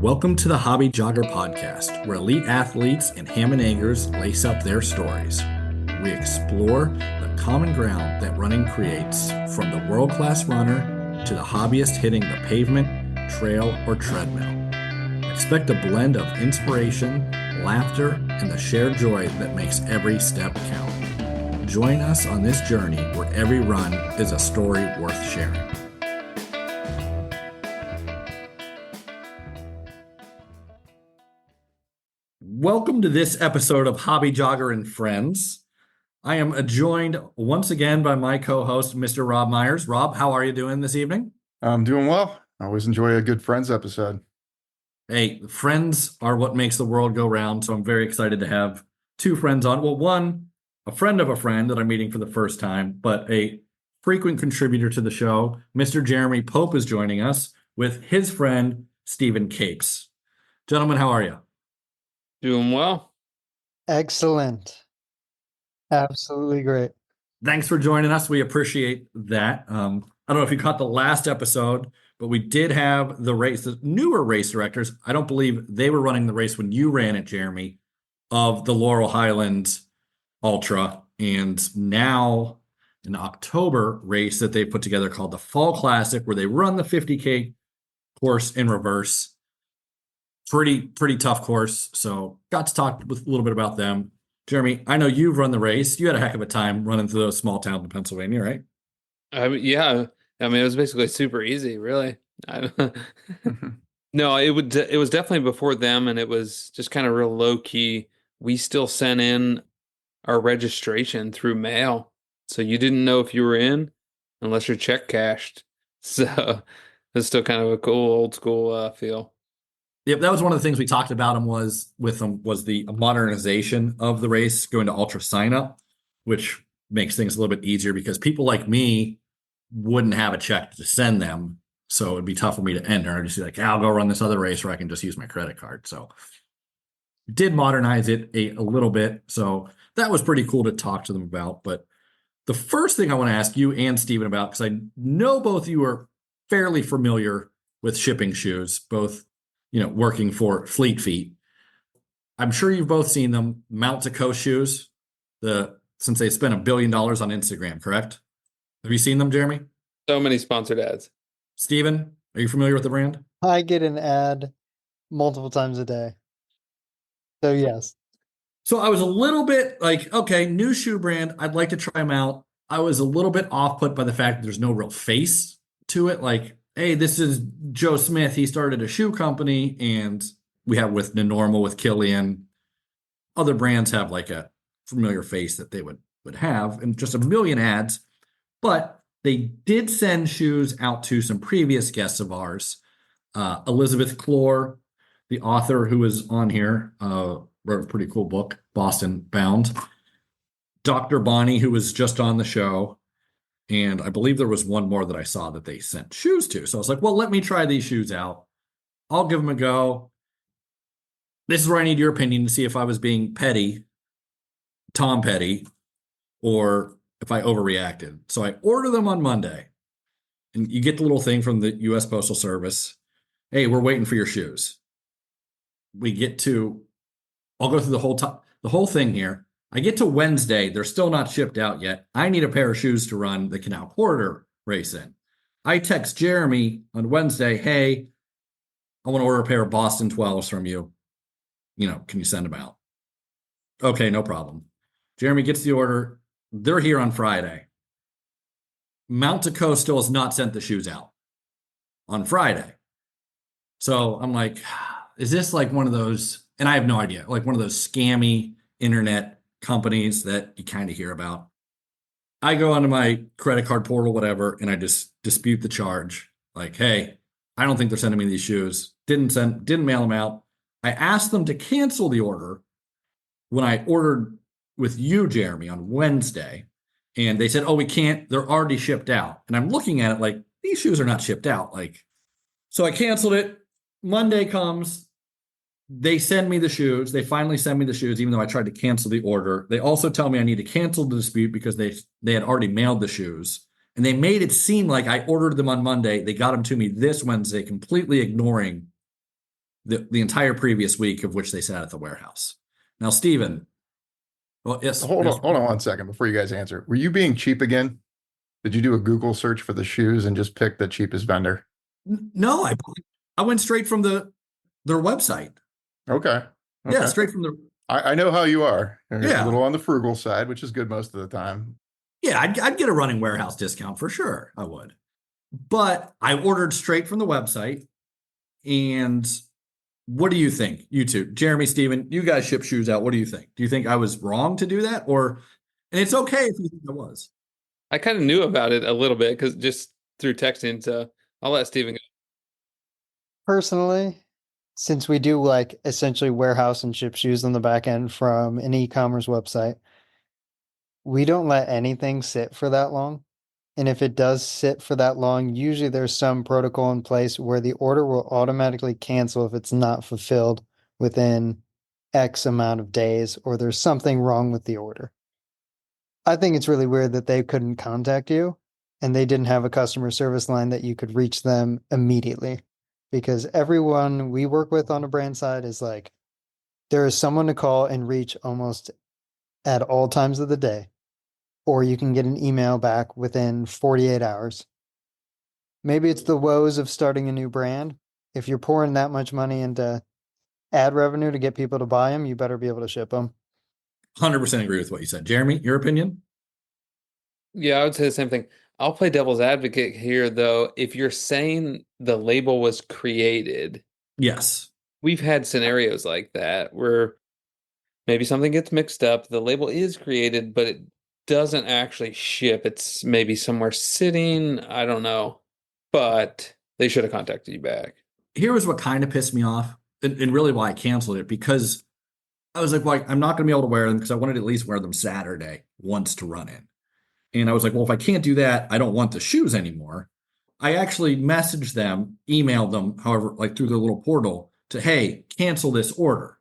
Welcome to the Hobby Jogger podcast, where elite athletes and ham and eggers lace up their stories. We explore the common ground that running creates, from the world-class runner to the hobbyist hitting the pavement, trail, or treadmill. Expect a blend of inspiration, laughter, and the shared joy that makes every step count. Join us on this journey where every run is a story worth sharing. Welcome to this episode of Hobby Jogger and Friends. I am joined once again by my co-host, Mr. Rob Myers. Rob, how are you doing this evening? I'm doing well. I always enjoy a good Friends episode. Hey, friends are what makes the world go round, so I'm very excited to have two friends on. Well, one, a friend of a friend that I'm meeting for the first time, but a frequent contributor to the show. Mr. Jeremy Pope is joining us with his friend, Stephen Kapes. Gentlemen, how are you? Doing well. Excellent. Absolutely great. Thanks for joining us. We appreciate that. I don't know if you caught the last episode, but we did have the newer race directors. I don't believe they were running the race when you ran it, Jeremy, of the Laurel Highlands Ultra. And now an October race that they put together called the Fall Classic, where they run the 50K course in reverse. Pretty tough course. So got to talk a little bit about them. Jeremy, I know you've run the race. You had a heck of a time running through those small towns in Pennsylvania, right? Yeah. I mean, it was basically super easy, really. No, it was definitely before them, and it was just kind of real low key. We still sent in our registration through mail, so you didn't know if you were in unless your check cashed. So it's still kind of a cool old school feel. Yep, that was one of the things we talked about was the modernization of the race, going to ultra sign up, which makes things a little bit easier because people like me wouldn't have a check to send them. So it'd be tough for me to enter. I'd just be like, I'll go run this other race where I can just use my credit card. So did modernize it a little bit. So that was pretty cool to talk to them about. But the first thing I want to ask you and Stephen about, because I know both of you are fairly familiar with shipping shoes, both working for Fleet Feet. I'm sure you've both seen them, Mount to Coast shoes, since they spent $1 billion on Instagram, correct? Have you seen them, Jeremy? So many sponsored ads. Steven, are you familiar with the brand? I get an ad multiple times a day. So yes. So I was a little bit like, okay, new shoe brand. I'd like to try them out. I was a little bit off put by the fact that there's no real face to it. Like, hey, this is Joe Smith. He started a shoe company, and we have with the Normal, with Killian. Other brands have like a familiar face that they would have, and just a million ads. But they did send shoes out to some previous guests of ours. Elizabeth Clore, the author who is on here, wrote a pretty cool book, Boston Bound. Dr. Bonnie, who was just on the show. And I believe there was one more that I saw that they sent shoes to. So I was like, well, let me try these shoes out. I'll give them a go. This is where I need your opinion to see if I was being petty, Tom Petty, or if I overreacted. So I order them on Monday. And you get the little thing from the U.S. Postal Service. Hey, we're waiting for your shoes. I'll go through the whole thing here. I get to Wednesday. They're still not shipped out yet. I need a pair of shoes to run the Canal Corridor race in. I text Jeremy on Wednesday, hey, I want to order a pair of Boston 12s from you. Can you send them out? Okay, no problem. Jeremy gets the order. They're here on Friday. Mount to Coast still has not sent the shoes out on Friday. So I'm like, is this like one of those, and I have no idea, like one of those scammy internet companies that you kind of hear about. I go onto my credit card portal, whatever, and I just dispute the charge. Like, hey, I don't think they're sending me these shoes. Didn't mail them out. I asked them to cancel the order when I ordered with you, Jeremy, on Wednesday. And they said, oh, we can't. They're already shipped out. And I'm looking at it like, these shoes are not shipped out. So I canceled it. Monday comes. They send me the shoes. They finally send me the shoes, even though I tried to cancel the order. They also tell me I need to cancel the dispute because they had already mailed the shoes. And they made it seem like I ordered them on Monday. They got them to me this Wednesday, completely ignoring the entire previous week of which they sat at the warehouse. Now, Steven, well, yes. Hold on 1 second before you guys answer. Were you being cheap again? Did you do a Google search for the shoes and just pick the cheapest vendor? No, I went straight from their website. Okay. Yeah, straight from the. I know how you are. You're Yeah. a little on the frugal side, which is good most of the time. Yeah, I'd get a running warehouse discount for sure. I would. But I ordered straight from the website. And what do you think? You two, Jeremy, Steven, you guys ship shoes out. What do you think? Do you think I was wrong to do that? And it's okay if you think I was. I kind of knew about it a little bit because just through texting. So I'll let Steven go. Personally, since we do like essentially warehouse and ship shoes on the back end from an e-commerce website, we don't let anything sit for that long. And if it does sit for that long, usually there's some protocol in place where the order will automatically cancel if it's not fulfilled within X amount of days, or there's something wrong with the order. I think it's really weird that they couldn't contact you and they didn't have a customer service line that you could reach them immediately. Because everyone we work with on the brand side is like, there is someone to call and reach almost at all times of the day, or you can get an email back within 48 hours. Maybe it's the woes of starting a new brand. If you're pouring that much money into ad revenue to get people to buy them, you better be able to ship them. 100% agree with what you said. Jeremy, your opinion? Yeah, I would say the same thing. I'll play devil's advocate here, though. If you're saying the label was created, Yes. we've had scenarios like that where maybe something gets mixed up. The label is created, but it doesn't actually ship. It's maybe somewhere sitting. I don't know. But they should have contacted you back. Here was what kind of pissed me off, and really why I canceled it, because I was like, well, I'm not going to be able to wear them because I wanted to at least wear them Saturday once to run in. And I was like, well, if I can't do that, I don't want the shoes anymore. I actually messaged them, emailed them, however, like through their little portal to, hey, cancel this order.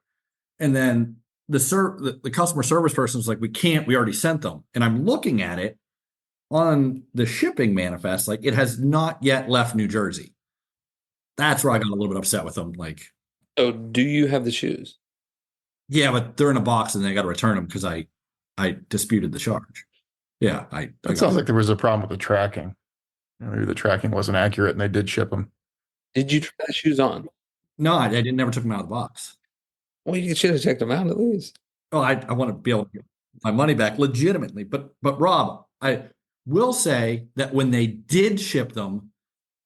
And then the customer service person was like, we already sent them. And I'm looking at it on the shipping manifest, like it has not yet left New Jersey. That's where I got a little bit upset with them. Like, So do you have the shoes? yeah, but they're in a box and they got to return them because I disputed the charge. Yeah, That sounds like there was a problem with the tracking. Maybe the tracking wasn't accurate and they did ship them. Did you try the shoes on? No, I didn't. Never took them out of the box. Well, you should have checked them out at least. Oh, I want to be able to get my money back legitimately. But Rob, I will say that when they did ship them,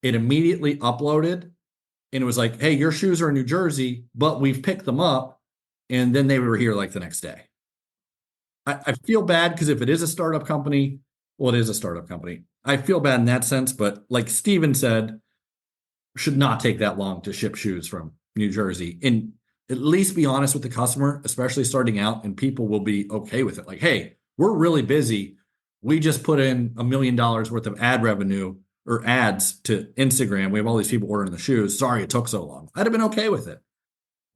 it immediately uploaded and it was like, hey, your shoes are in New Jersey, but we've picked them up. And then they were here like the next day. I feel bad because if it is a startup company, well, it is a startup company. I feel bad in that sense, but like Steven said, should not take that long to ship shoes from New Jersey. And at least be honest with the customer, especially starting out, and people will be okay with it. Like, hey, we're really busy. We just put in $1 million worth of ad revenue or ads to Instagram. We have all these people ordering the shoes. Sorry it took so long. I'd have been okay with it.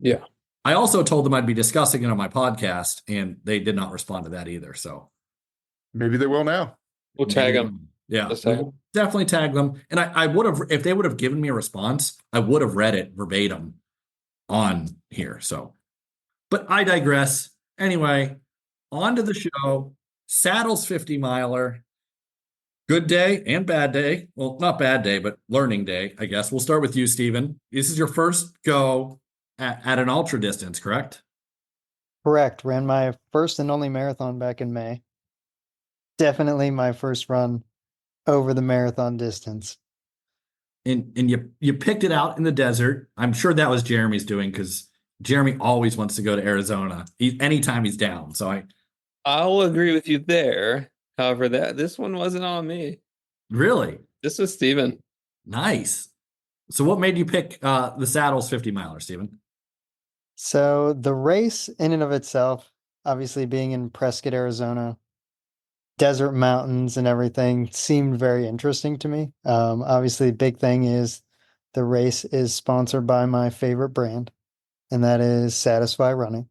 Yeah. I also told them I'd be discussing it on my podcast, and they did not respond to that either. So Maybe they will now. We'll tag them. Yeah, Let's tag we'll definitely tag them. And I would have, if they would have given me a response, I would have read it verbatim on here. So, but I digress. Anyway, on to the show. Saddles 50 miler. Good day and bad day. Well, not bad day, but learning day, I guess. We'll start with you, Steven. This is your first go at an ultra distance, correct? Correct. Ran my first and only marathon back in May. Definitely my first run over the marathon distance. And you picked it out in the desert. I'm sure that was Jeremy's doing because Jeremy always wants to go to Arizona anytime he's down. So I'll agree with you there. However, this one wasn't on me. really This was Steven. nice. So what made you pick the Saddles 50 miler, Steven? So the race in and of itself, obviously being in Prescott, Arizona, desert mountains and everything seemed very interesting to me. Obviously, big thing is the race is sponsored by my favorite brand, and that is Satisfy Running.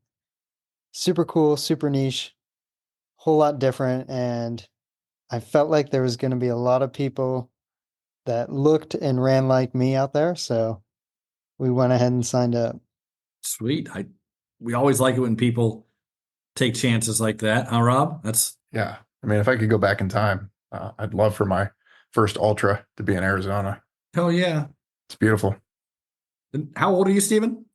Super cool, super niche, whole lot different, and I felt like there was going to be a lot of people that looked and ran like me out there. So we went ahead and signed up. Sweet. We always like it when people take chances like that. Huh, Rob? That's Yeah. I mean, if I could go back in time, I'd love for my first ultra to be in Arizona. hell yeah. It's beautiful. And how old are you, Steven?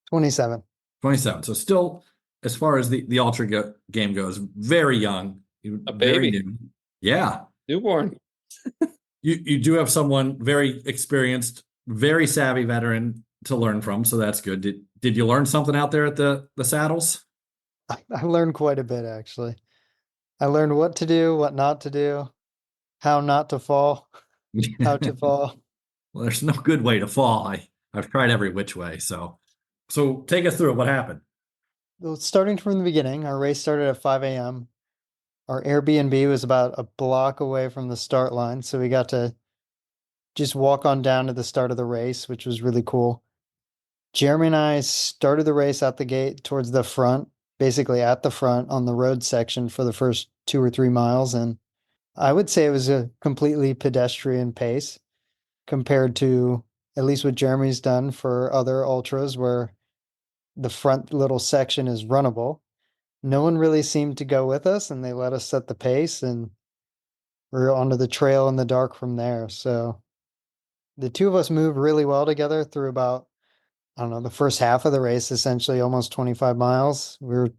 27. 27. So still, as far as the ultra game goes, very young. A Very baby. new. Yeah. Newborn. You do have someone very experienced, very savvy veteran to learn from, so that's good. Did you learn something out there at the saddles? I learned quite a bit, actually. I learned what to do, what not to do, how not to fall, how to fall. Well, there's no good way to fall. I've tried every which way. So take us through it. What happened? Well, starting from the beginning, our race started at 5 a.m. Our Airbnb was about a block away from the start line, so we got to just walk on down to the start of the race, which was really cool. Jeremy and I started the race out the gate towards the front, basically at the front on the road section for the first 2 or 3 miles. And I would say it was a completely pedestrian pace compared to at least what Jeremy's done for other ultras where the front little section is runnable. No one really seemed to go with us and they let us set the pace and we're onto the trail in the dark from there. So the two of us moved really well together through about, I don't know, the first half of the race, essentially almost 25 miles. We were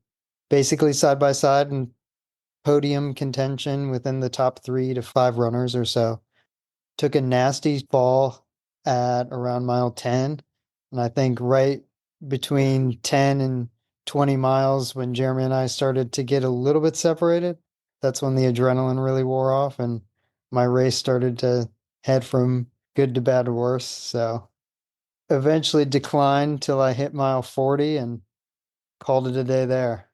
basically side by side in podium contention within the top 3 to 5 runners or so. Took a nasty fall at around mile 10. And I think right between 10 and 20 miles, when Jeremy and I started to get a little bit separated, that's when the adrenaline really wore off and my race started to head from good to bad to worse. So eventually declined till I hit mile 40 and called it a day there.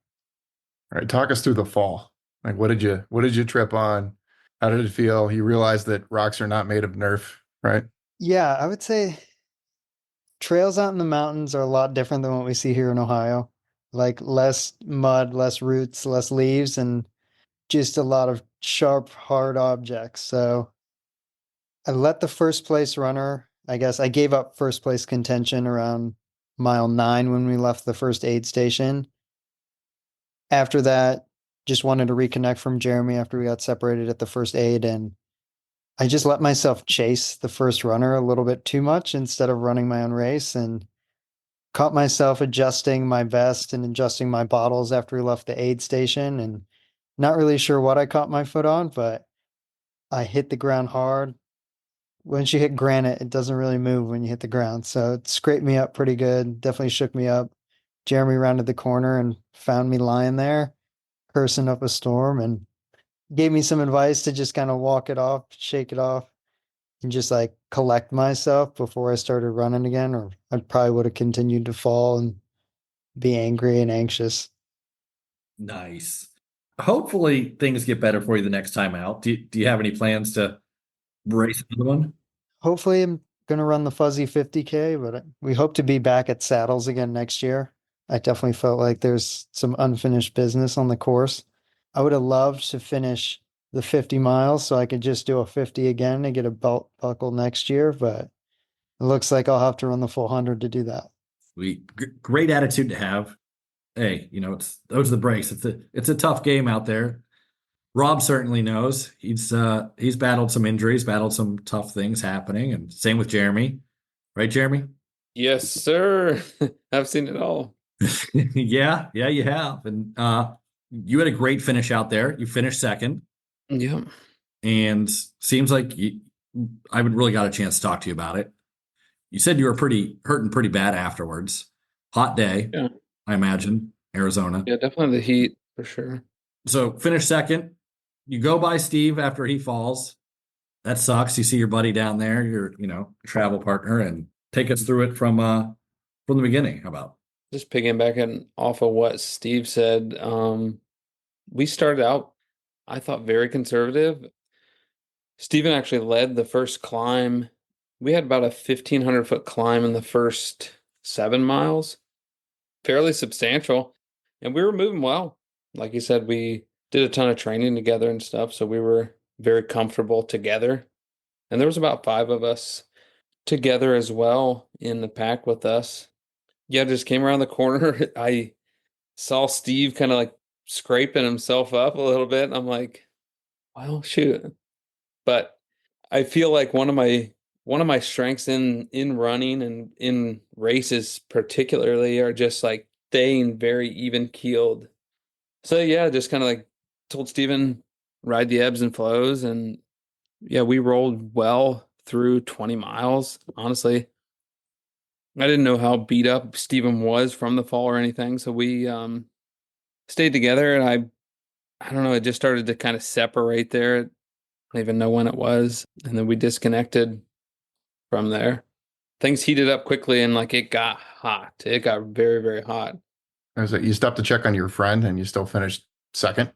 All right. Talk us through the fall. Like, what did you trip on? How did it feel? You realized that rocks are not made of Nerf, right? Yeah, I would say trails out in the mountains are a lot different than what we see here in Ohio. Like less mud, less roots, less leaves, and just a lot of sharp, hard objects. So I let the first place runner, I guess I gave up first place contention around mile 9 when we left the first aid station. After that, just wanted to reconnect from Jeremy after we got separated at the first aid. And I just let myself chase the first runner a little bit too much instead of running my own race and caught myself adjusting my vest and adjusting my bottles after we left the aid station and not really sure what I caught my foot on, but I hit the ground hard. Once you hit granite, it doesn't really move when you hit the ground. So it scraped me up pretty good, definitely shook me up. Jeremy rounded the corner and found me lying there, cursing up a storm, and gave me some advice to just kind of walk it off, shake it off, and just like collect myself before I started running again, or I probably would have continued to fall and be angry and anxious. Nice. Hopefully things get better for you the next time out. Do you have any plans to race another one? Hopefully, I'm going to run the fuzzy 50K, but we hope to be back at saddles again next year. I definitely felt like there's some unfinished business on the course. I would have loved to finish the 50 miles so I could just do a 50 again and get a belt buckle next year, but it looks like I'll have to run the full 100 to do that. Sweet. Great attitude to have. Hey, it's those are the breaks. It's a tough game out there. Rob certainly knows. He's battled some injuries, battled some tough things happening, and same with Jeremy. Right, Jeremy? Yes, sir. I've seen it all. Yeah, you have. And you had a great finish out there. You finished second. Yeah. And seems like I haven't really got a chance to talk to you about it. You said you were hurting pretty bad afterwards. Hot day, Yeah. I imagine, Arizona. Yeah, definitely the heat for sure. So finish second. You go by Steve after he falls. That sucks. You see your buddy down there, your travel partner, and take us through it from the beginning. How about? Just piggybacking off of what Steve said, we started out, I thought, very conservative. Steven actually led the first climb. We had about a 1,500-foot climb in the first 7 miles, fairly substantial, and we were moving well. Like you said, we did a ton of training together and stuff, so we were very comfortable together. And there was about 5 of us. together as well in the pack with us. Yeah, just came around the corner. I saw Steve kind of like scraping himself up a little bit. And I'm like, well, shoot. But I feel like one of my strengths in running and in races particularly are just like staying very even keeled. So yeah, just kind of like told Steven ride the ebbs and flows, and yeah, we rolled well through 20 miles. Honestly, I didn't know how beat up Steven was from the fall or anything, so we stayed together, and I don't know, it just started to kind of separate there. I don't even know when it was, and then we disconnected from there. Things heated up quickly, and like it got hot. It got very, very hot. You stopped to check on your friend and you still finished second.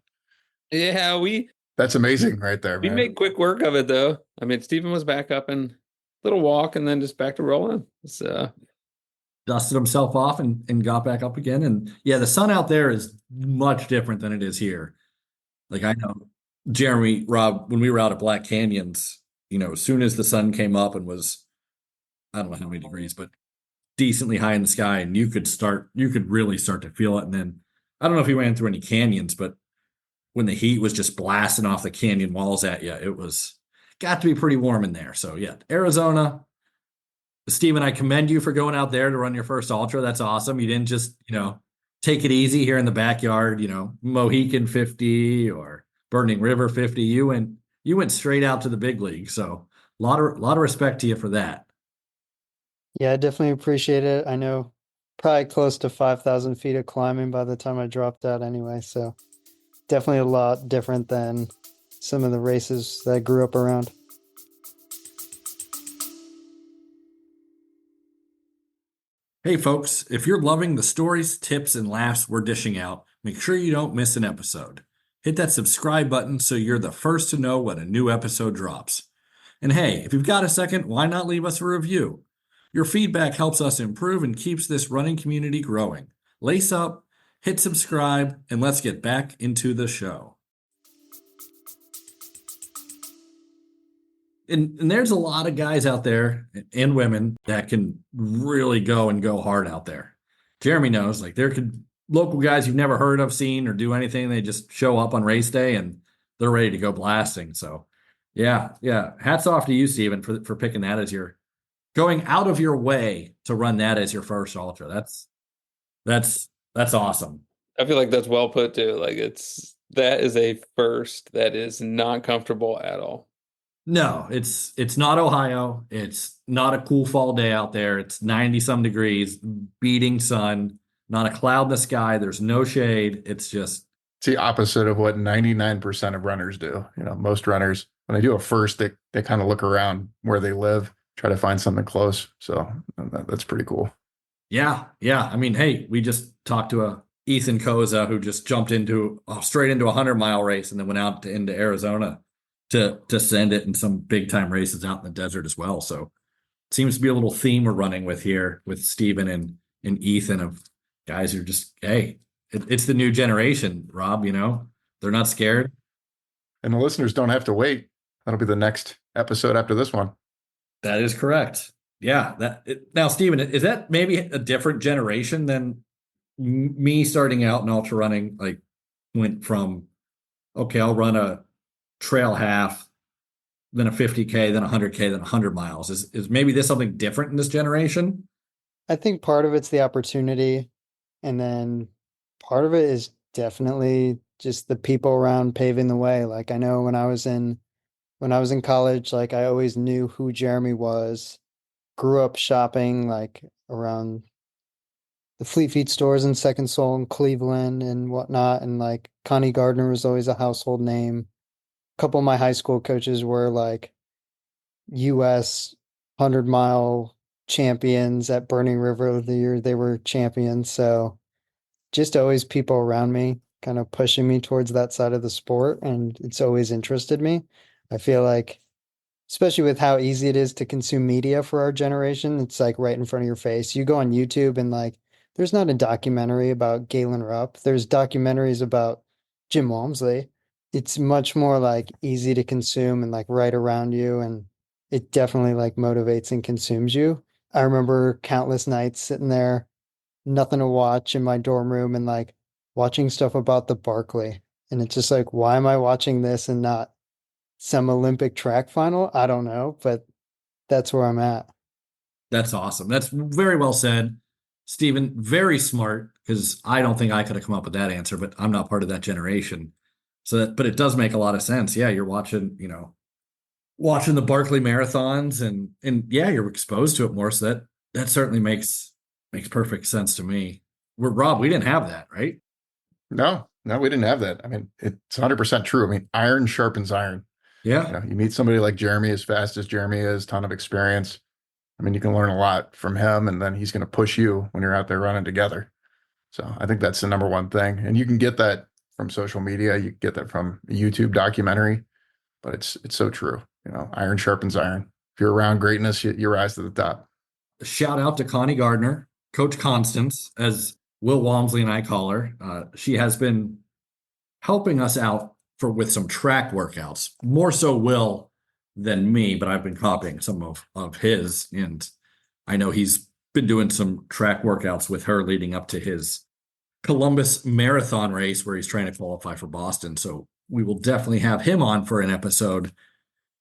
Yeah, we That's amazing right there, we man. made quick work of it though. I mean, Stephen was back up and little walk and then just back to rolling. So Dusted himself off and got back up again. And yeah, the sun out there is much different than it is here. Like I know Jeremy, Rob, when we were out at Black Canyons, as soon as the sun came up and was, I don't know how many degrees, but decently high in the sky, and you could really start to feel it. And then I don't know if you ran through any canyons, but when the heat was just blasting off the canyon walls at you, it got to be pretty warm in there. So yeah, Arizona. Steven, I commend you for going out there to run your first ultra. That's awesome. You didn't just, take it easy here in the backyard, Mohican 50 or Burning River 50. You went straight out to the big league. So a lot of respect to you for that. Yeah, I definitely appreciate it. I know probably close to 5,000 feet of climbing by the time I dropped out anyway. So definitely a lot different than some of the races that I grew up around. Hey folks, if you're loving the stories, tips, and laughs we're dishing out, make sure you don't miss an episode. Hit that subscribe button so you're the first to know when a new episode drops. And hey, if you've got a second, why not leave us a review? Your feedback helps us improve and keeps this running community growing. Lace up, hit subscribe, and let's get back into the show. And there's a lot of guys out there and women that can really go hard out there. Jeremy knows, like there could local guys you've never heard of, seen, or do anything. They just show up on race day and they're ready to go blasting. So yeah. Hats off to you, Steven, for picking that as going out of your way to run that as your first ultra. That's awesome. I feel like that's well put too. Like that is a first that is not comfortable at all. No, it's not Ohio. It's not a cool fall day out there. It's 90 some degrees, beating sun, not a cloud in the sky. There's no shade. It's Yeah. I mean, hey, we just talked to Ethan Koza who just jumped straight into a 100-mile race and then went out into Arizona to send it in some big time races out in the desert as well. So it seems to be a little theme we're running with here with Steven and Ethan of guys who are just, hey, it's the new generation, Rob, they're not scared. And the listeners don't have to wait. That'll be the next episode after this one. That is correct. Yeah. Now, Steven, is that maybe a different generation than me starting out in ultra running? Like went from, okay, I'll run a trail half, then a 50K, then 100K, then 100 miles. Is maybe this something different in this generation? I think part of it's the opportunity, and then part of it is definitely just the people around paving the way. Like I know when I was in college, like I always knew who Jeremy was, grew up shopping like around the Fleet Feet stores in Second Soul in Cleveland and whatnot. And like Connie Gardner was always a household name. A couple of my high school coaches were like US 100-mile champions at Burning River the year they were champions. So just always people around me kind of pushing me towards that side of the sport. And it's always interested me. I feel like, especially with how easy it is to consume media for our generation, it's like right in front of your face. You go on YouTube and like, there's not a documentary about Galen Rupp. There's documentaries about Jim Walmsley. It's much more like easy to consume and like right around you. And it definitely like motivates and consumes you. I remember countless nights sitting there, nothing to watch in my dorm room and like watching stuff about the Barkley. And it's just like, why am I watching this and not some Olympic track final? I don't know, but that's where I'm at. That's awesome. That's very well said, Stephen. Very smart, because I don't think I could have come up with that answer, but I'm not part of that generation. But it does make a lot of sense. Yeah, you're watching the Barkley marathons, and yeah, you're exposed to it more. So that certainly makes perfect sense to me. Rob, we didn't have that, right? No, we didn't have that. I mean, it's 100% true. I mean, iron sharpens iron. Yeah. You meet somebody like Jeremy, as fast as Jeremy is, ton of experience. I mean, you can learn a lot from him, and then he's going to push you when you're out there running together. So I think that's the number one thing. And you can get that from social media. You can get that from a YouTube documentary, but it's so true. Iron sharpens iron. If you're around greatness, you rise to the top. Shout out to Connie Gardner, Coach Constance, as Will Walmsley and I call her. She has been helping us out with some track workouts, more so Will than me, but I've been copying some of his, and I know he's been doing some track workouts with her leading up to his Columbus marathon race where he's trying to qualify for Boston. So we will definitely have him on for an episode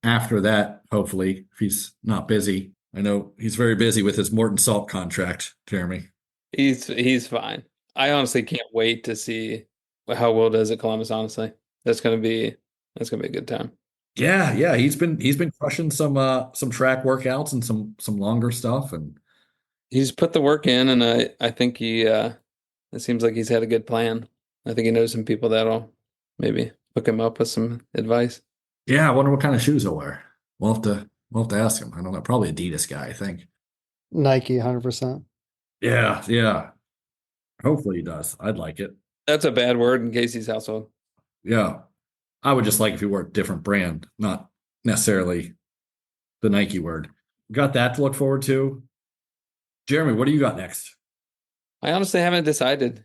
after that, hopefully, if he's not busy. I know he's very busy with his Morton Salt contract, Jeremy. He's fine. I honestly can't wait to see how Will does at Columbus, honestly. That's gonna be a good time. Yeah, he's been crushing some track workouts and some longer stuff, and He's put the work in, and I think it seems like he's had a good plan. I think he knows some people that'll maybe hook him up with some advice. yeah, I wonder what kind of shoes he'll wear. We'll have to ask him. I don't know, probably Adidas guy, I think. Nike, 100%. Yeah. Hopefully he does. I'd like it. That's a bad word in Casey's household. Yeah. I would just like if he wore a different brand, not necessarily the Nike word. Got that to look forward to. Jeremy, what do you got next? I honestly haven't decided.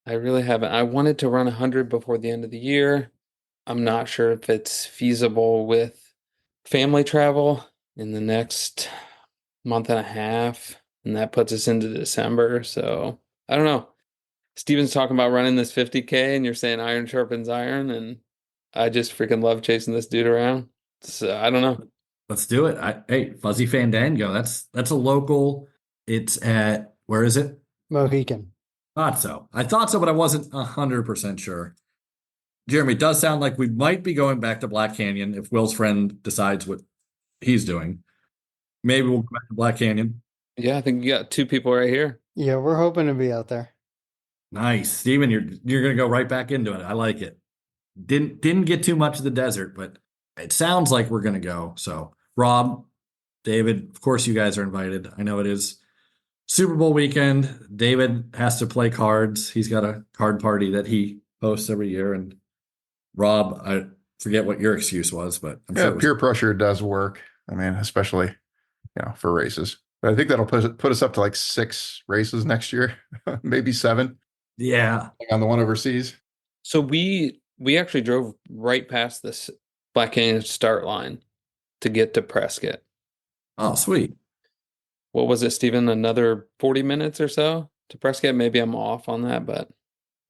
I really haven't. I wanted to run 100 before the end of the year. I'm not sure if it's feasible with family travel in the next month and a half, and that puts us into December. So I don't know. Steven's talking about running this 50K, and you're saying iron sharpens iron, and I just freaking love chasing this dude around. So I don't know. Let's do it. Hey, Fuzzy Fandango. That's a local. It's at, where is it? Mohican. I thought so, but I wasn't 100% sure. Jeremy, it does sound like we might be going back to Black Canyon if Will's friend decides what he's doing. Maybe we'll go back to Black Canyon. Yeah, I think you got two people right here. Yeah, we're hoping to be out there. Nice. Steven, you're gonna go right back into it. I like it. Didn't get too much of the desert, but it sounds like we're gonna go. So Rob, David, of course you guys are invited. I know it is Super Bowl weekend. David has to play cards. He's got a card party that he hosts every year. And Rob, I forget what your excuse was, but I'm sure peer pressure does work. I mean, especially for races. But I think that'll put us up to like 6 races next year, maybe 7. Yeah. On the one overseas. So we actually drove right past this Black Canyon start line to get to Prescott. Oh, sweet. What was it, Stephen? Another 40 minutes or so to Prescott? Maybe I'm off on that, but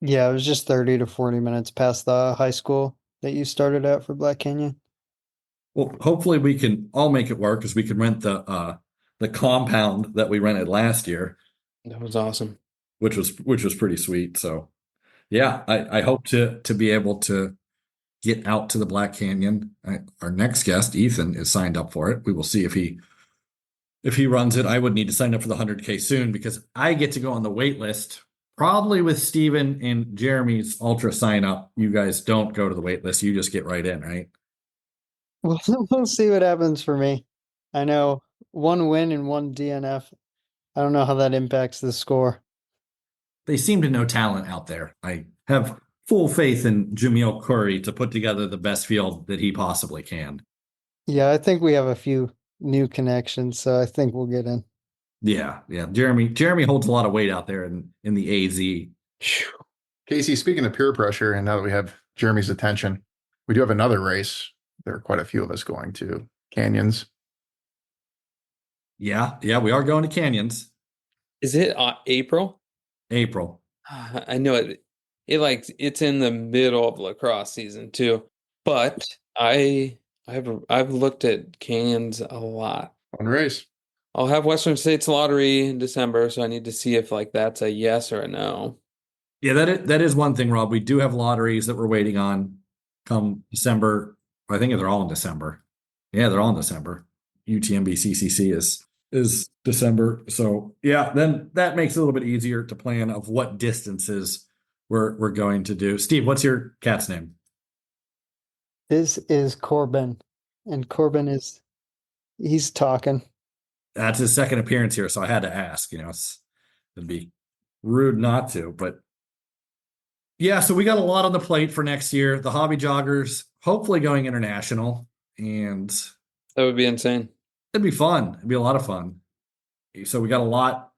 Yeah, it was just 30 to 40 minutes past the high school that you started at for Black Canyon. Well, hopefully we can all make it work, because we can rent the compound that we rented last year. that was awesome. Which was pretty sweet. So yeah, I hope to be able to get out to the Black Canyon. Our next guest, Ethan, is signed up for it. We will see if he runs it. I would need to sign up for the 100K soon, because I get to go on the wait list. Probably with Steven and Jeremy's ultra sign up, you guys don't go to the wait list. You just get right in, right? We'll see what happens for me. I know 1 win and 1 DNF. I don't know how that impacts the score. They seem to know talent out there. I have full faith in Jameel Curry to put together the best field that he possibly can. Yeah, I think we have a few new connections, so I think we'll get in. Yeah. Jeremy holds a lot of weight out there in the AZ. Casey, speaking of peer pressure, and now that we have Jeremy's attention, we do have another race. There are quite a few of us going to Canyons. Yeah, we are going to canyons. Is it April? April. I know it. It's in the middle of lacrosse season too. But I've looked at canyons a lot. Fun race. I'll have Western States Lottery in December, so I need to see if that's a yes or a no. Yeah, that is one thing, Rob. We do have lotteries that we're waiting on come December. I think they're all in December. Yeah, they're all in December. UTMB CCC is December. So yeah, then that makes it a little bit easier to plan of what distances we're going to do. Steve, what's your cat's name? This is Corbin, and he's talking. That's his second appearance here, so I had to ask. It'd be rude not to, but yeah. So we got a lot on the plate for next year. The Hobby Joggers, hopefully going international, and That would be insane. it'd be fun. It'd be a lot of fun. So we got a lot.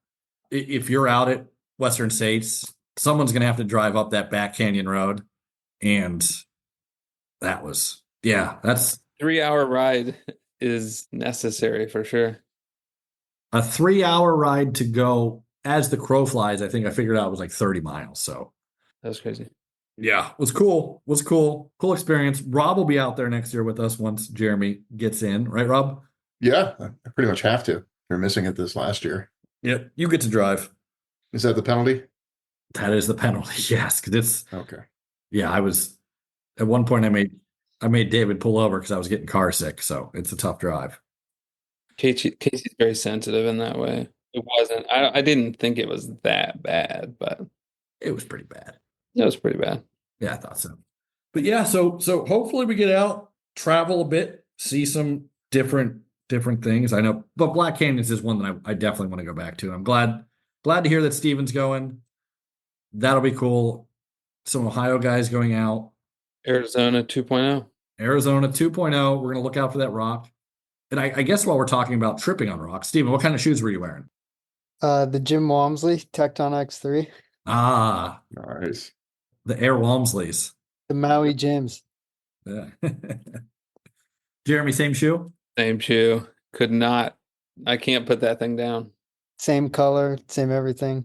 If you're out at Western States, someone's going to have to drive up that back canyon road, and that's 3-hour ride is necessary for sure. a 3-hour ride to go. As the crow flies, I think I figured out it was like 30 miles. So That was crazy. yeah, it was cool. Cool experience. Rob will be out there next year with us once Jeremy gets in, right, Rob? Yeah, I pretty much have to. They're missing it this last year. Yeah, you get to drive. Is that the penalty? That is the penalty. Yes, because it's Okay. yeah. I was at one point I made David pull over because I was getting car sick. So it's a tough drive. Casey's very sensitive in that way. It wasn't. I didn't think it was that bad, but It was pretty bad. it was pretty bad. Yeah, I thought so. But yeah, so hopefully we get out, travel a bit, see some different things. I know, but Black Canyons is one that I definitely want to go back to. I'm glad to hear that Steven's going. That'll be cool. Some Ohio guys going out. Arizona 2.0. Arizona 2.0. We're gonna look out for that rock. And I guess while we're talking about tripping on rocks, Steven, what kind of shoes were you wearing? The Jim Walmsley Tecton X3, Ah, Nice. the Air Walmsleys. the Maui Jims. Yeah. Jeremy, same shoe? Same shoe. Could not. I can't put that thing down. Same color, same everything,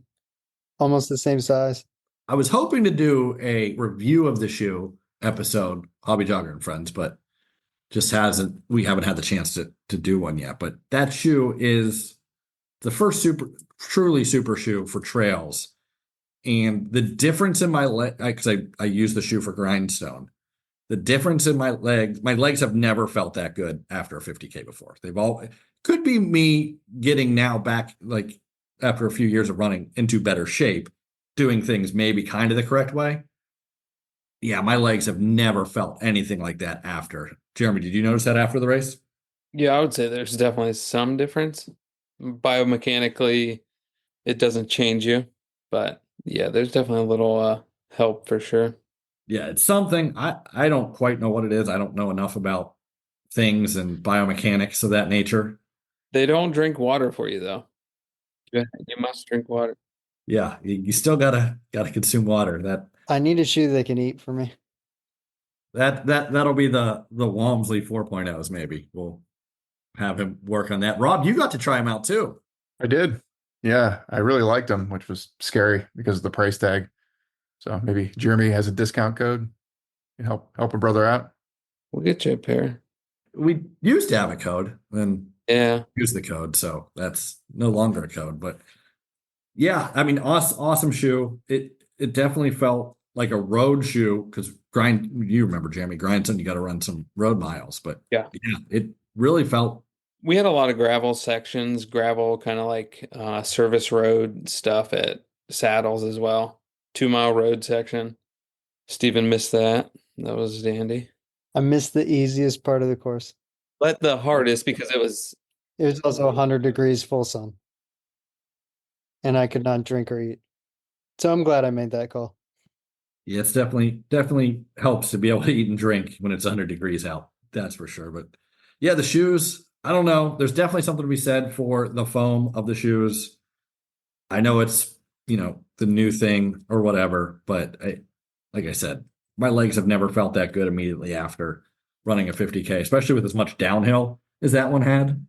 almost the same size. I was hoping to do a review of the shoe episode, Hobby Jogger and Friends, but we haven't had the chance to do one yet. But that shoe is the first truly super shoe for trails. And the difference in my leg, because I use the shoe for grindstone, the difference in my legs have never felt that good after a 50K before. Could be me getting now back, like after a few years of running, into better shape, doing things maybe kind of the correct way. Yeah, my legs have never felt anything like that after. Jeremy, did you notice that after the race? Yeah, I would say there's definitely some difference. Biomechanically, it doesn't change you, but yeah, there's definitely a little help for sure. Yeah, it's something. I don't quite know what it is. I don't know enough about things and biomechanics of that nature. They don't drink water for you though. You must drink water. Yeah, you still gotta consume water. I need a shoe that can eat for me. That'll be the Walmsley 4.0s. Maybe we'll have him work on that. Rob, you got to try him out too. I did. Yeah, I really liked them, which was scary because of the price tag. So maybe Jeremy has a discount code. You help a brother out. We'll get you a pair. We used to have a code, then Yeah. use the code, so that's no longer a code. But yeah, I mean, awesome shoe. It definitely felt like a road shoe because you remember Jeremy grindstone, you got to run some road miles, but yeah, it really felt. We had a lot of gravel sections, kind of like service road stuff at Saddles as well. 2-mile road section. Steven missed that. That was dandy. I missed the easiest part of the course. But the hardest because it was also 100 degrees full sun. And I could not drink or eat. So I'm glad I made that call. Yeah, it's definitely helps to be able to eat and drink when it's 100 degrees out. That's for sure. But yeah, the shoes, I don't know. There's definitely something to be said for the foam of the shoes. I know it's, the new thing or whatever, but like I said, my legs have never felt that good immediately after running a 50K, especially with as much downhill. as that one had.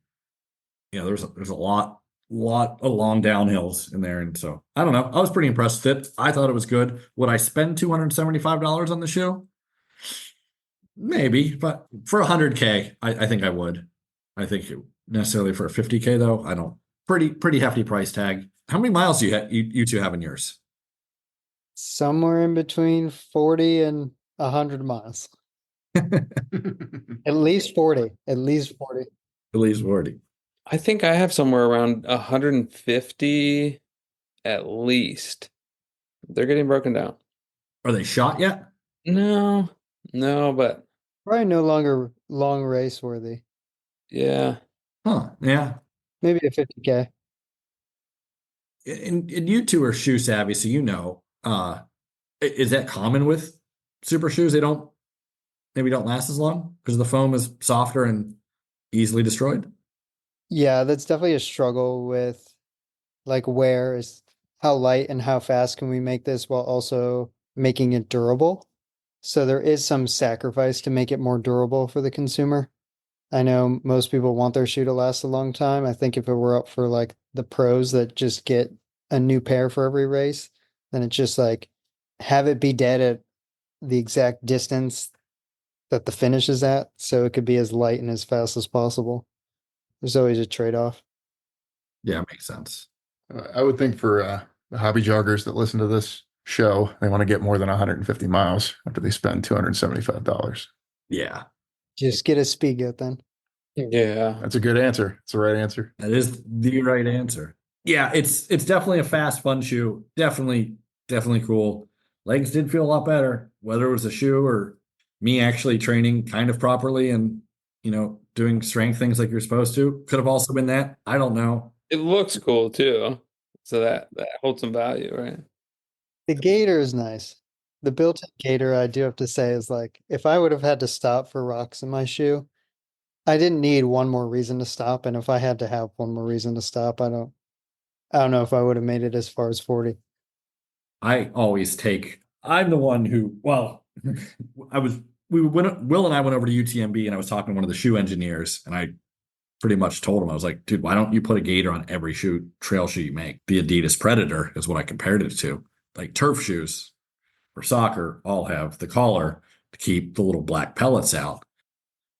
Yeah, there's a lot of long downhills in there. And so I don't know. I was pretty impressed with it. I thought it was good. Would I spend $275 on the shoe? Maybe, but for 100K, I think I would. I think necessarily for a 50K though, I don't. Pretty hefty price tag. How many miles do you two have in yours? Somewhere in between 40 and 100 miles. At least 40. At least 40. At least 40. I think I have somewhere around 150 at least. They're getting broken down. Are they shot yet? No, but Probably no longer long race worthy. yeah. Huh. Yeah. Maybe a 50K. And you two are shoe savvy, so is that common with super shoes? They maybe don't last as long because the foam is softer and easily destroyed. Yeah, that's definitely a struggle with like wear is how light and how fast can we make this while also making it durable. So there is some sacrifice to make it more durable for the consumer. I know most people want their shoe to last a long time. I think if it were up for like the pros that just get a new pair for every race, then it's just like have it be dead at the exact distance that the finish is at, so it could be as light and as fast as possible. There's always a trade-off. Yeah, makes sense. I would think for the hobby joggers that listen to this show, they want to get more than 150 miles after they spend $275. Yeah, Just get a speed goat then. Yeah. That's a good answer. It's the right answer. that is the right answer. Yeah, it's definitely a fast, fun shoe. Definitely cool. Legs did feel a lot better, whether it was the shoe or me actually training kind of properly and doing strength things like you're supposed to. Could have also been that. I don't know. It looks cool too. So that holds some value, right? The gator is nice. The built-in gator, I do have to say, is like if I would have had to stop for rocks in my shoe, I didn't need one more reason to stop. And if I had to have one more reason to stop, I don't know if I would have made it as far as 40. I'm the one who, well, Will and I went over to UTMB and I was talking to one of the shoe engineers and I pretty much told him, I was like, dude, why don't you put a gator on every trail shoe you make? The Adidas Predator is what I compared it to. Like turf shoes for soccer all have the collar to keep the little black pellets out.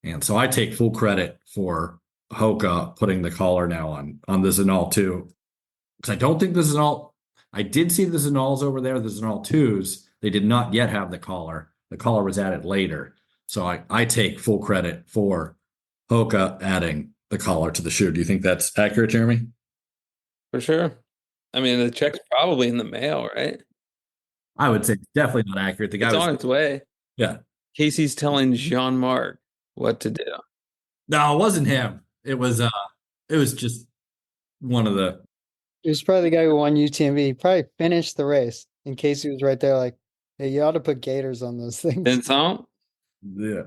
And so I take full credit for Hoka putting the collar now on the Zenal 2. Because I don't think the Zenal, I did see the Zenals over there, the Zenal 2s. They did not yet have the collar. The collar was added later. So I take full credit for Hoka adding the collar to the shoe. Do you think that's accurate, Jeremy? For sure. I mean, the check's probably in the mail, right? I would say it's definitely not accurate. The guy It's was on its way. Yeah. Casey's telling Jean-Marc what to do. No, it wasn't him. It was just one of the He was probably the guy who won UTMB. He probably finished the race in case he was right there like, hey, you ought to put gators on those things. Vincent? Yeah.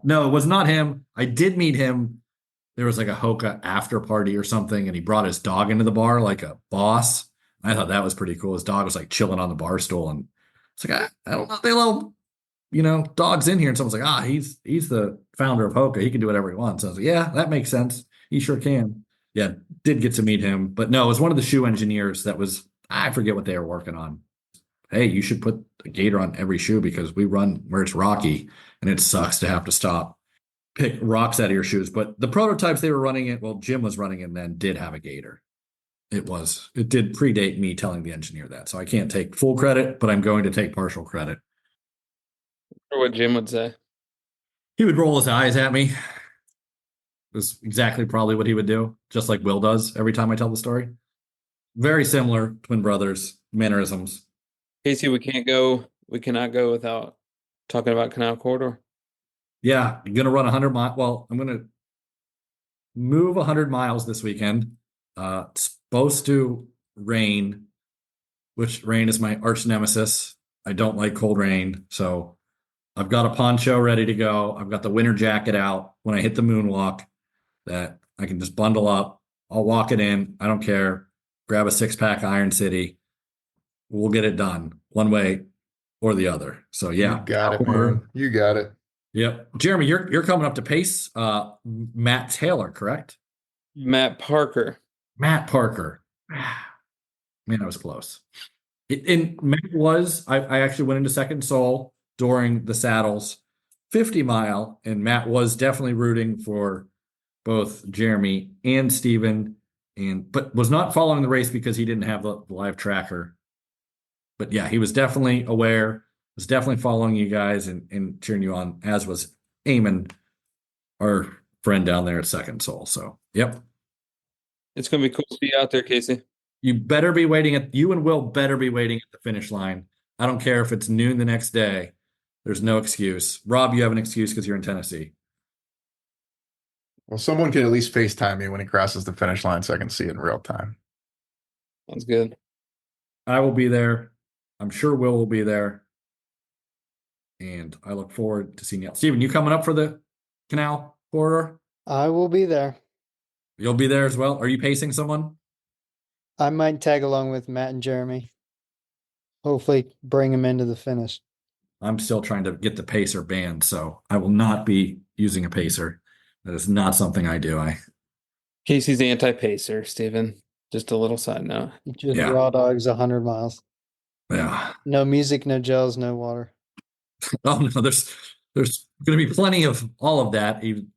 No, it was not him. I did meet him. There was like a Hoka after party or something, and he brought his dog into the bar like a boss. I thought that was pretty cool. His dog was like chilling on the bar stool, and it's like, I don't know, they love, dogs in here. And someone's like, he's the founder of Hoka. He can do whatever he wants. So I was like, yeah, that makes sense. He sure can. Yeah, did get to meet him. But no, it was one of the shoe engineers I forget what they were working on. Hey, you should put a gator on every shoe because we run where it's rocky and it sucks to have to stop, pick rocks out of your shoes. But the prototypes they were running it, well, Jim was running it then did have a gator. It did predate me telling the engineer that. So I can't take full credit, but I'm going to take partial credit. Or what Jim would say. He would roll his eyes at me. It was exactly probably what he would do, just like Will does every time I tell the story. Very similar, twin brothers, mannerisms. Casey, we cannot go without talking about Canal Corridor. Yeah, I'm going to run 100 miles. Well, I'm going to move 100 miles this weekend. It's supposed to rain, which rain is my arch nemesis. I don't like cold rain. So I've got a poncho ready to go. I've got the winter jacket out when I hit the moonwalk that I can just bundle up. I'll walk it in. I don't care. Grab a 6-pack Iron City. We'll get it done one way or the other. So yeah. You got it, man. You got it. Yep. Jeremy, you're coming up to pace Matt Taylor, correct? Matt Parker. Matt Parker. Man, that was close. And Matt was, I actually went into second soul during the saddles 50 mile, and Matt was definitely rooting for both Jeremy and Steven, but was not following the race because he didn't have the live tracker. But yeah, he was definitely aware, was definitely following you guys and cheering you on, as was Eamon, our friend down there at Second Soul. So, yep. It's going to be cool to be out there, Casey. You and Will better be waiting at the finish line. I don't care if it's noon the next day. There's no excuse. Rob, you have an excuse because you're in Tennessee. Well, someone could at least FaceTime me when he crosses the finish line so I can see it in real time. Sounds good. I will be there. I'm sure Will will be there. And I look forward to seeing you. Steven, you coming up for the Canal Corridor? I will be there. You'll be there as well. Are you pacing someone? I might tag along with Matt and Jeremy. Hopefully bring them into the finish. I'm still trying to get the pacer banned, so I will not be using a pacer. That is not something I do. Casey's anti-pacer, Steven. Just a little side note. Just Yeah. raw dogs 100 miles. Yeah. No music, no gels, no water. Oh no, there's going to be plenty of all of that, even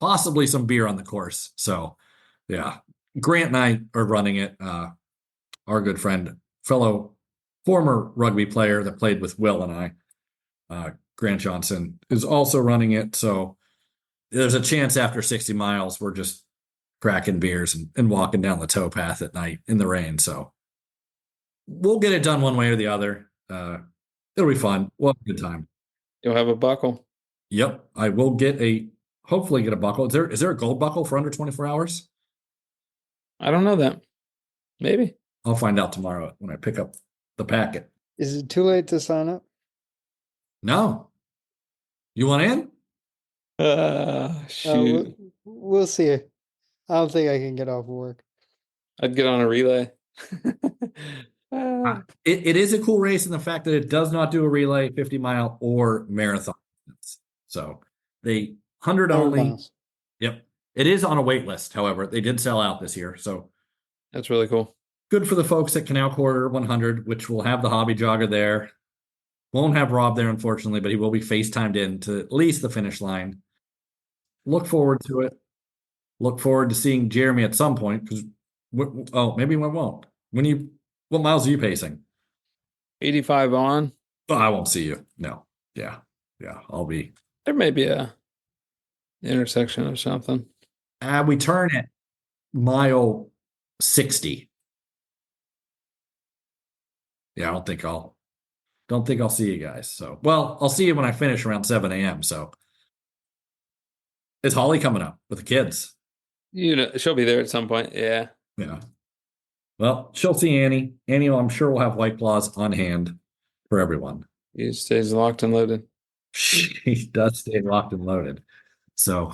possibly some beer on the course. So, yeah, Grant and I are running it. Our good friend, fellow former rugby player that played with Will and I, Grant Johnson, is also running it. So there's a chance after 60 miles we're just cracking beers and walking down the towpath at night in the rain. So we'll get it done one way or the other. It'll be fun. We'll have a good time. You'll have a buckle. Yep. I will hopefully get a buckle. Is there a gold buckle for under 24 hours? I don't know that. Maybe. I'll find out tomorrow when I pick up the packet. Is it too late to sign up? No. You want in? Shoot. We'll see. I don't think I can get off work. I'd get on a relay. It is a cool race in the fact that it does not do a relay, 50 mile or marathon. So they 100 only. Miles. Yep. It is on a wait list. However, they did sell out this year. So That's really cool. good for the folks at Canal Corridor 100, which will have the Hobby Jogger there. Won't have Rob there, unfortunately, but he will be FaceTimed in to at least the finish line. Look forward to it. Look forward to seeing Jeremy at some point because, maybe we won't. What miles are you pacing? 85 on. Oh, I won't see you. No. Yeah. I'll be. There may be a intersection or something. We turn at mile 60. Yeah, I don't think I'll see you guys. So, well, I'll see you when I finish around 7 a.m. So, is Holly coming up with the kids? She'll be there at some point. Yeah. Yeah. Well, she'll see Annie. Annie, I'm sure will have White Claws on hand for everyone. He stays locked and loaded. She does stay locked and loaded. So,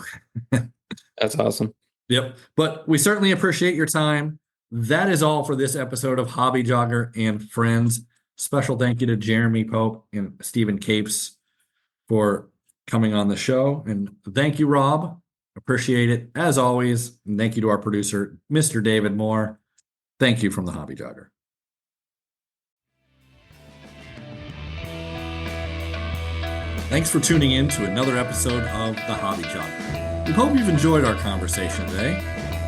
That's awesome. yep. But we certainly appreciate your time. That is all for this episode of Hobby Jogger and Friends. Special thank you to Jeremy Pope and Stephen Kapes for coming on the show. And thank you, Rob. Appreciate it as always. And thank you to our producer, Mr. David Moore. Thank you from the Hobby Jogger. Thanks for tuning in to another episode of the Hobby Jogger. We hope you've enjoyed our conversation today.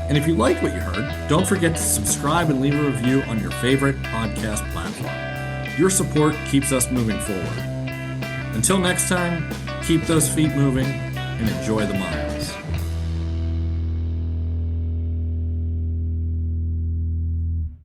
And if you like what you heard, don't forget to subscribe and leave a review on your favorite podcast platform. Your support keeps us moving forward. Until next time, keep those feet moving and enjoy the miles.